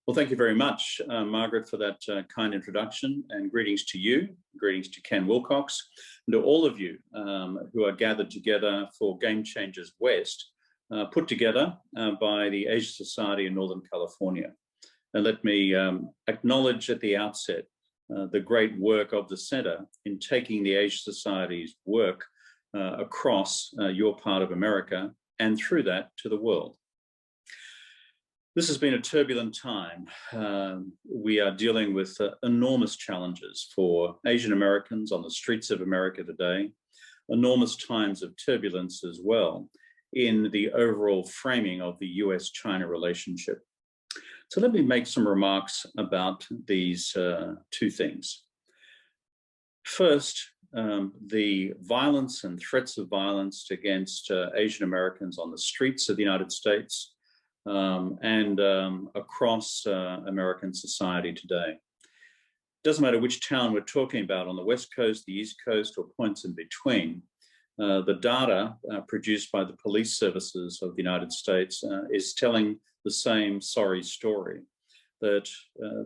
Well, thank you very much, Margaret, for that kind introduction, and greetings to you, greetings to Ken Wilcox, and to all of you who are gathered together for Game Changers West, put together by the Asia Society in Northern California. And let me acknowledge at the outset the great work of the Center in taking the Asia Society's work across your part of America and through that to the world. This has been a turbulent time. We are dealing with enormous challenges for Asian Americans on the streets of America today, enormous times of turbulence as well in the overall framing of the US-China relationship. So let me make some remarks about these two things. First, the violence and threats of violence against Asian Americans on the streets of the United States and across American society today. It doesn't matter which town we're talking about, on the West Coast, the East Coast, or points in between. The data produced by the police services of the United States is telling the same sorry story, that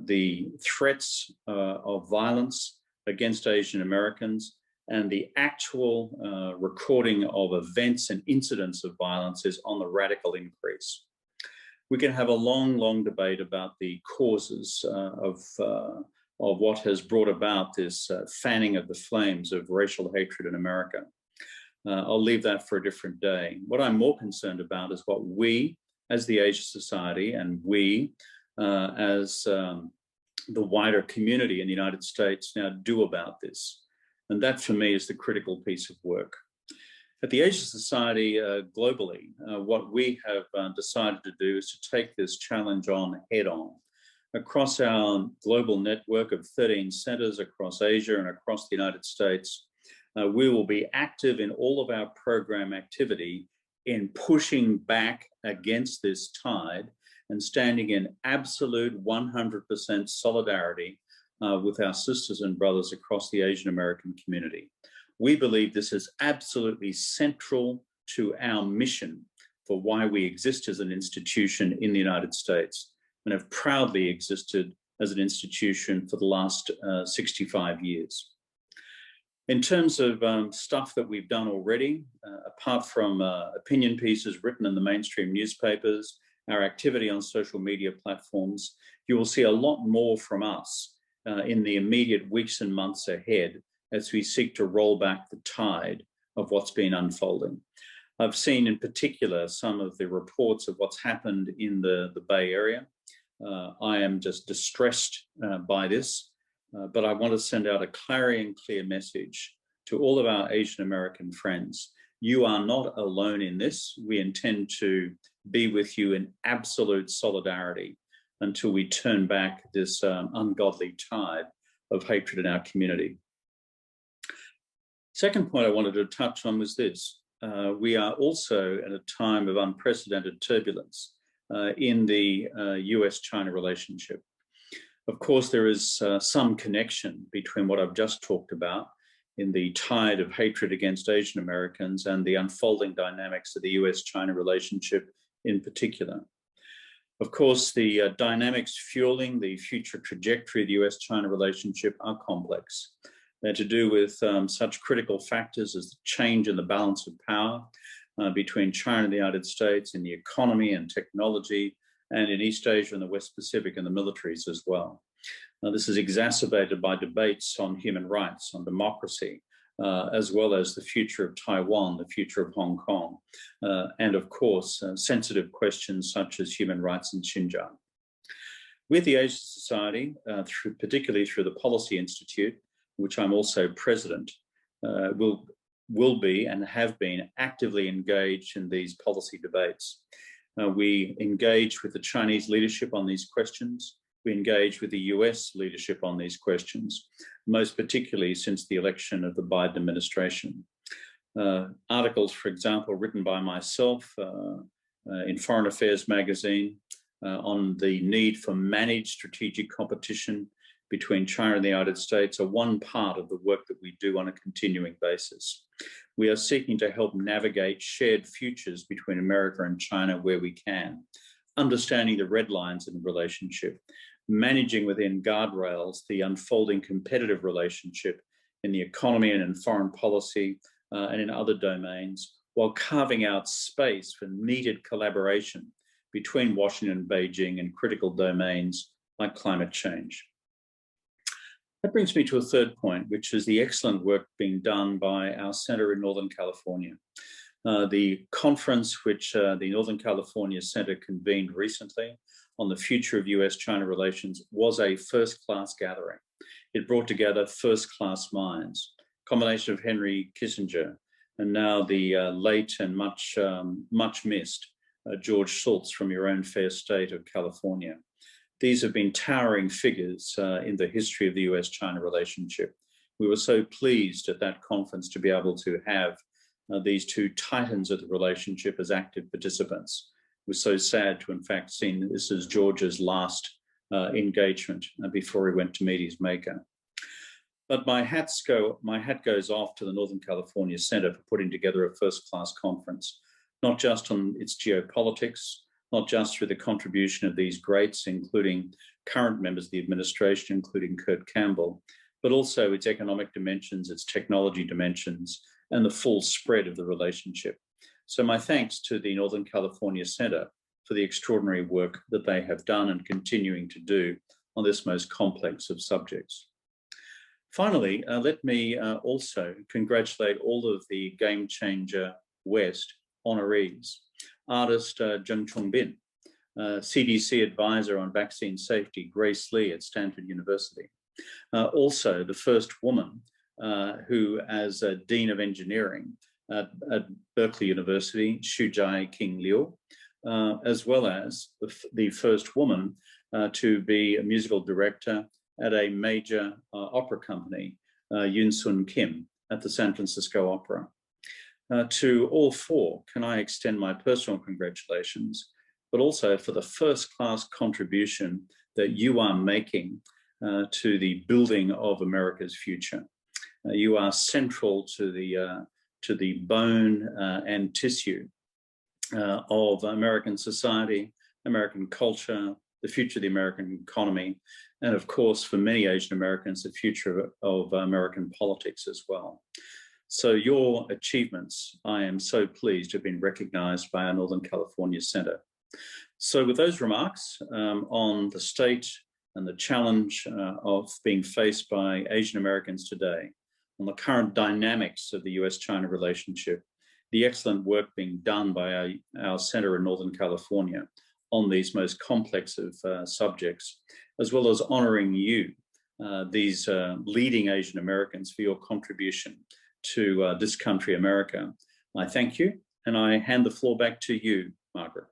the threats of violence against Asian Americans and the actual recording of events and incidents of violence is on the radical increase. We can have a long debate about the causes of what has brought about this fanning of the flames of racial hatred in America. I'll leave that for a different day. What I'm more concerned about is what we, as the Asia Society, and we, as the wider community in the United States now do about this. And that, for me, is the critical piece of work. At the Asia Society globally, what we have decided to do is to take this challenge on head on. Across our global network of 13 centers across Asia and across the United States, we will be active in all of our program activity in pushing back against this tide and standing in absolute 100% solidarity with our sisters and brothers across the Asian American community. We believe this is absolutely central to our mission for why we exist as an institution in the United States and have proudly existed as an institution for the last 65 years. In terms of stuff that we've done already, apart from opinion pieces written in the mainstream newspapers, our activity on social media platforms, you will see a lot more from us in the immediate weeks and months ahead as we seek to roll back the tide of what's been unfolding. I've seen in particular some of the reports of what's happened in the Bay Area. I am just distressed by this, but I want to send out a clarion clear message to all of our Asian American friends. You are not alone in this. We intend to be with you in absolute solidarity until we turn back this ungodly tide of hatred in our community. Second point I wanted to touch on was this. We are also at a time of unprecedented turbulence in the US-China relationship. Of course, there is some connection between what I've just talked about in the tide of hatred against Asian Americans and the unfolding dynamics of the US-China relationship in particular. Of course, the dynamics fueling the future trajectory of the US-China relationship are complex. They're to do with such critical factors as the change in the balance of power between China and the United States in the economy and technology, and in East Asia and the West Pacific and the militaries as well. This is exacerbated by debates on human rights, on democracy, as well as the future of Taiwan, the future of Hong Kong, and of course, sensitive questions such as human rights in Xinjiang. With the Asia Society, particularly through the Policy Institute, which I'm also president, will be and have been actively engaged in these policy debates. We engage with the Chinese leadership on these questions. We engage with the US leadership on these questions, most particularly since the election of the Biden administration. Articles, for example, written by myself in Foreign Affairs magazine on the need for managed strategic competition between China and the United States are one part of the work that we do on a continuing basis. We are seeking to help navigate shared futures between America and China where we can. understanding the red lines in the relationship, managing within guardrails the unfolding competitive relationship in the economy and in foreign policy and in other domains, while carving out space for needed collaboration between Washington and Beijing in critical domains like climate change. That brings me to a third point, which is the excellent work being done by our Center in Northern California. The conference which the Northern California Center convened recently on the future of US-China relations was a first-class gathering. It brought together first-class minds, a combination of Henry Kissinger and now the late and much missed George Shultz from your own fair state of California. These have been towering figures in the history of the US-China relationship. We were so pleased at that conference to be able to have these two titans of the relationship as active participants. It was so sad to, in fact, see this as George's last engagement before he went to meet his maker. But my hat goes off to the Northern California Center for putting together a first-class conference, not just on its geopolitics, not just through the contribution of these greats, including current members of the administration, including Kurt Campbell, but also its economic dimensions, its technology dimensions, and the full spread of the relationship. So my thanks to the Northern California Center for the extraordinary work that they have done and continuing to do on this most complex of subjects. Finally, let me also congratulate all of the Game Changer West honorees. Artist Zheng Chongbin, CDC advisor on vaccine safety, Grace Lee at Stanford University. Also the first woman who, as a Dean of Engineering at Berkeley University, Tsu-Jae King Liu, as well as the first woman to be a musical director at a major opera company, Eun Sun Kim at the San Francisco Opera. To all four, can I extend my personal congratulations, but also for the first-class contribution that you are making to the building of America's future. You are central to the bone and tissue of American society, American culture, the future of the American economy, and of course, for many Asian Americans, the future of American politics as well. So your achievements, I am so pleased, have been recognized by our Northern California Center. So with those remarks on the state and the challenge of being faced by Asian Americans today, on the current dynamics of the US-China relationship, the excellent work being done by our Center in Northern California on these most complex of subjects, as well as honoring you, these leading Asian Americans, for your contribution to this country, America. I thank you, and I hand the floor back to you, Margaret.